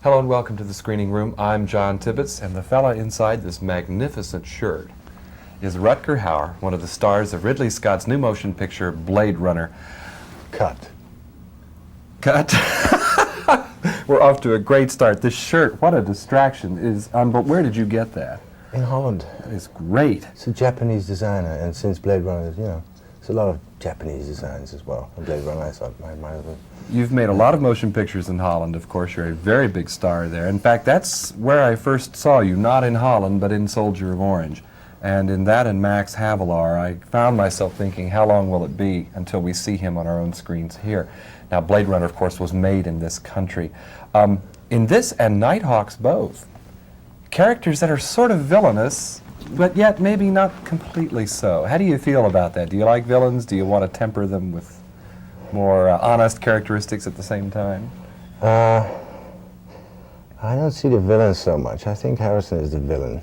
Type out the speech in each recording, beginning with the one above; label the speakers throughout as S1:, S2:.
S1: Hello and welcome to the screening room. I'm John Tibbetts, and the fella inside this magnificent shirt is Rutger Hauer, one of the stars of Ridley Scott's new motion picture, Blade Runner.
S2: Cut.
S1: We're off to a great start. This shirt, what a distraction, is but where did you get that?
S2: In Holland.
S1: It's great.
S2: It's a Japanese designer, and since Blade Runner, there's a lot of Japanese designs as well. And Blade Runner, I thought, might have been.
S1: You've made a lot of motion pictures in Holland, of course. You're a very big star there. In fact, that's where I first saw you, not in Holland, but in Soldier of Orange. And in that and Max Havelaar, I found myself thinking, how long will it be until we see him on our own screens here? Now, Blade Runner, of course, was made in this country. In this and Nighthawks both, characters that are sort of villainous, but yet maybe not completely so. How do you feel about that? Do you like villains? Do you want to temper them with more honest characteristics at the same time?
S2: I don't see the villain so much. I think Harrison is the villain.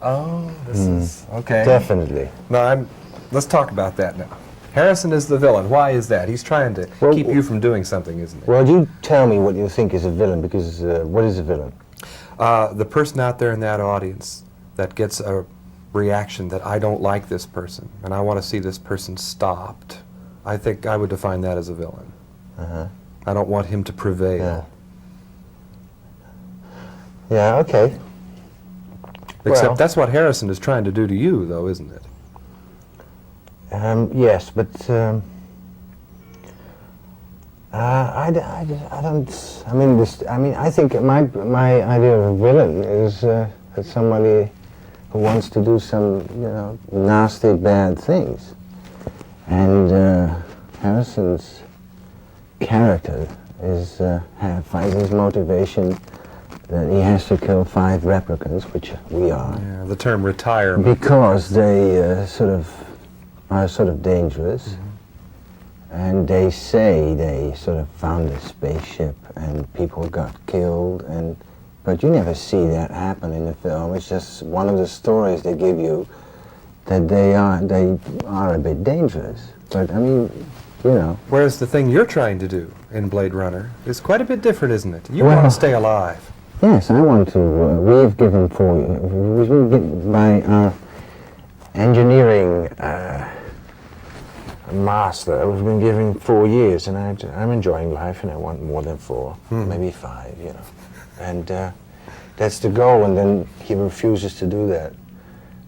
S1: Oh, this is okay.
S2: Definitely.
S1: No, let's talk about that now. Harrison is the villain. Why is that? He's trying to keep you from doing something, isn't he?
S2: Well, you tell me what you think is a villain, because what is a villain?
S1: The person out there in that audience that gets a reaction that I don't like this person and I want to see this person stopped. I think I would define that as a villain. I don't want him to prevail.
S2: Yeah, okay.
S1: Except that's what Harrison is trying to do to you, though, isn't it?
S2: Yes, but I don't. I think my idea of a villain is somebody who wants to do some, nasty, bad things. And Harrison's character finds his motivation that he has to kill 5 replicants, which we are.
S1: Yeah, the term retirement.
S2: Because they are sort of dangerous. And they say they sort of found a spaceship and people got killed, but you never see that happen in the film. It's just one of the stories they give you that they are a bit dangerous. But I mean,
S1: Whereas the thing you're trying to do in Blade Runner is quite a bit different, isn't it? You want to stay alive.
S2: Yes, I want to. We've given by our engineering master, we've been given 4 years, and I'm enjoying life, and I want more than 4, maybe 5, And that's the goal, and then he refuses to do that.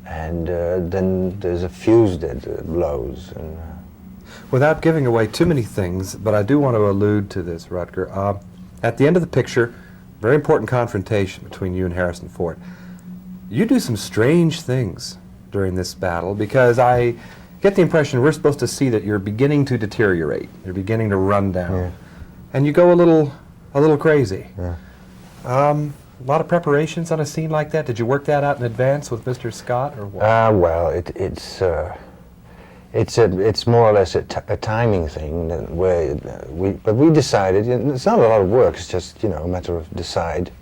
S2: And then there's a fuse that blows. And,
S1: without giving away too many things, but I do want to allude to this, Rutger. At the end of the picture, very important confrontation between you and Harrison Ford. You do some strange things during this battle, because I get the impression we're supposed to see that you're beginning to deteriorate. You're beginning to run down.
S2: Yeah.
S1: And you go a little crazy.
S2: Yeah.
S1: A lot of preparations on a scene like that. Did you work that out in advance with Mr. Scott, or what?
S2: Well, it's more or less a timing thing where we decided, it's not a lot of work, it's just, a matter of decide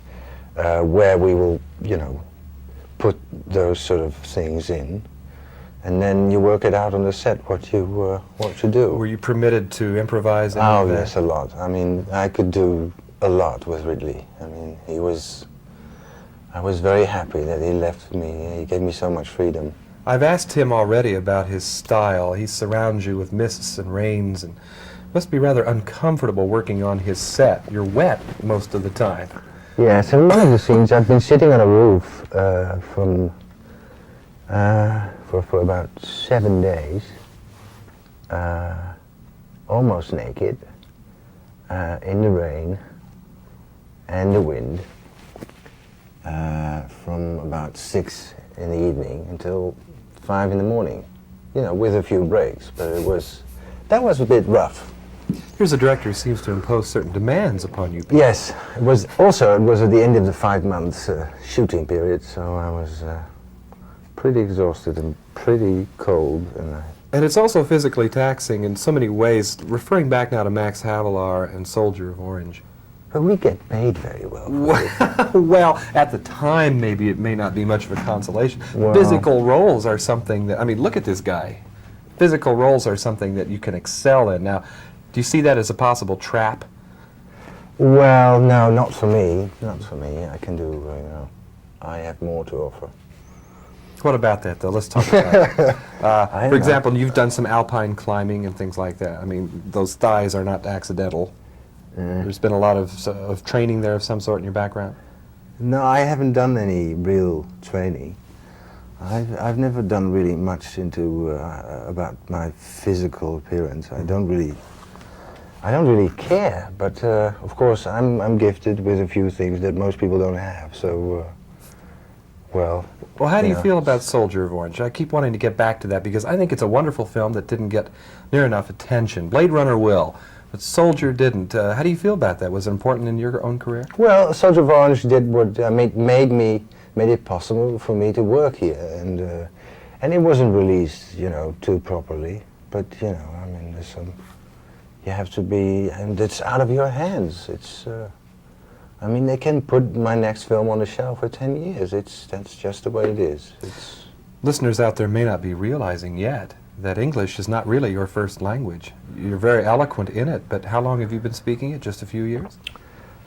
S2: where we will, put those sort of things in, and then you work it out on the set what to do.
S1: Were you permitted to improvise any of that?
S2: Yes, a lot. I mean, I could do a lot with Ridley. I mean, I was very happy that he left me. He gave me so much freedom.
S1: I've asked him already about his style. He surrounds you with mists and rains, and must be rather uncomfortable working on his set. You're wet most of the time.
S2: Yes, in one of the scenes I've been sitting on a roof for about 7 days, almost naked, in the rain and the wind, from about 6 in the evening until 5 in the morning, with a few breaks, but that was a bit rough.
S1: Here's a director who seems to impose certain demands upon you.
S2: Yes, it was at the end of the 5 months shooting period, so I was pretty exhausted and pretty cold.
S1: And it's also physically taxing in so many ways, referring back now to Max Havelaar and Soldier of Orange.
S2: But we get paid very well.
S1: Well, at the time, maybe it may not be much of a consolation.
S2: Well,
S1: physical roles are something that, look at this guy. Physical roles are something that you can excel in. Now, do you see that as a possible trap?
S2: Well, no, not for me. Not for me. I can do, I have more to offer.
S1: What about that, though? Let's talk about it.
S2: I
S1: For
S2: know.
S1: example, you've done some alpine climbing and things like that. I mean, those thighs are not accidental. There's been a lot of training there of some sort in your background.
S2: No, I haven't done any real training. I've never done really much into about my physical appearance. I don't really care. But of course, I'm gifted with a few things that most people don't have. So, well.
S1: Well, how do you
S2: know.
S1: feel about Soldier of Orange? I keep wanting to get back to that because I think it's a wonderful film that didn't get near enough attention. Blade Runner will, but Soldier didn't. How do you feel about that? Was it important in your own career?
S2: Well, Soldier of Orange did what made it possible for me to work here, and it wasn't released, too properly. But I mean, there's some. You have to be, and it's out of your hands. It's. I mean, they can put my next film on the shelf for 10 years. That's just the way it is.
S1: Listeners out there may not be realizing yet that English is not really your first language. You're very eloquent in it, but how long have you been speaking it? Just a few years?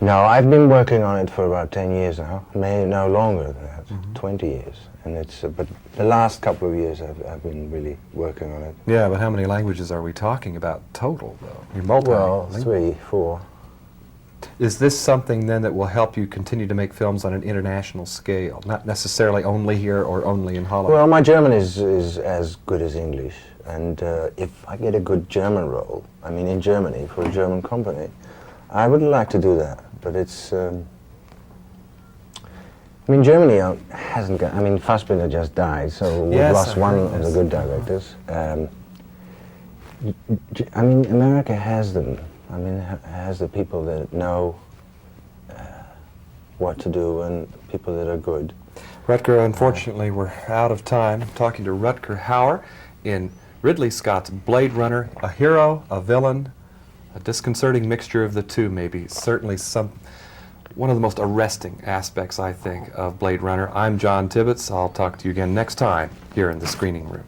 S2: No, I've been working on it for about 10 years now. Maybe no longer than that, 20 years. And but the last couple of years I've been really working on it.
S1: Yeah, but how many languages are we talking about total, though? You're
S2: Well,
S1: multilingual.
S2: 3, 4.
S1: Is this something then that will help you continue to make films on an international scale, not necessarily only here or only in Holland?
S2: Well, my German is as good as English, and if I get a good German role, I mean in Germany for a German company, I would like to do that. But it's, I mean, Germany hasn't got. I mean, Fassbinder just died, so we've
S1: Yes,
S2: lost
S1: I
S2: one
S1: heard
S2: of the
S1: this.
S2: good directors. I mean, America has them. I mean, has the people that know what to do and people that are good.
S1: Rutger, unfortunately, we're out of time. Talking to Rutger Hauer in Ridley Scott's Blade Runner, a hero, a villain, a disconcerting mixture of the two, maybe. Certainly one of the most arresting aspects, I think, of Blade Runner. I'm John Tibbetts. I'll talk to you again next time here in the screening room.